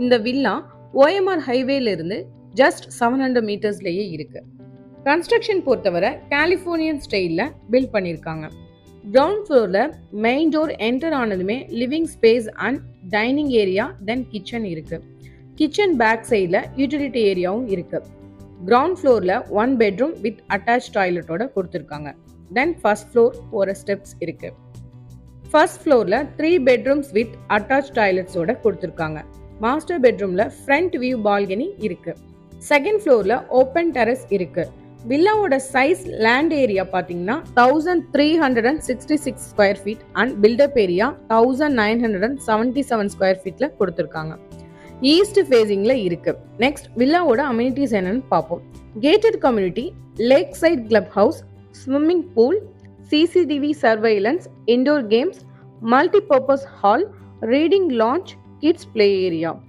இந்த villa OMR ஹைவேல இருந்து ஜஸ்ட் 700 மீட்டர்ஸ்லயே இருக்கு. கன்ஸ்ட்ரக்ஷன் பொறுத்தவரை கலிஃபோர்னியன் ஸ்டைல்ல பில்ட் பண்ணியிருக்காங்க. கிரவுண்ட் ஃப்ளோர்ல மெயின் டோர் என்டர் ஆனதுமே living space and dining area then kitchen இருக்கு. கிச்சன் பேக் சைடில் யூட்டிலிட்டி ஏரியாவும் இருக்கு. கிரவுண்ட் ஃப்ளோர்ல 1 பெட்ரூம் வித் அட்டாச் டாய்லெட்டோட கொடுத்துருக்காங்க. தென் ஃபர்ஸ்ட் ஃப்ளோர் போகிற ஸ்டெப்ஸ் இருக்கு. ஃபர்ஸ்ட் ஃப்ளோர்ல 3 பெட்ரூம்ஸ் வித் அட்டாச் டாய்லெட்ஸோட கொடுத்துருக்காங்க. மாஸ்டர் பெட்ரூம்ல ஃப்ரண்ட் வியூ பால்கனி இருக்கு. செகண்ட் ஃப்ளோர்ல ஓப்பன் டெரஸ் இருக்கு. வில்லாவோட சைஸ் லேண்ட் ஏரியா பார்த்தீங்கன்னா 1366 square feet and built-up area 1977 square ஃபீட்ல கொடுத்துருக்காங்க. ஈஸ்ட் ஃபேசிங்ல இருக்கு. நெக்ஸ்ட் வில்லாவோட அம்யூனிட்டிஸ் என்னன்னு பார்ப்போம். Gated community, lake side club house, swimming pool, CCTV surveillance, indoor games, multipurpose hall, reading lounge, kids play area.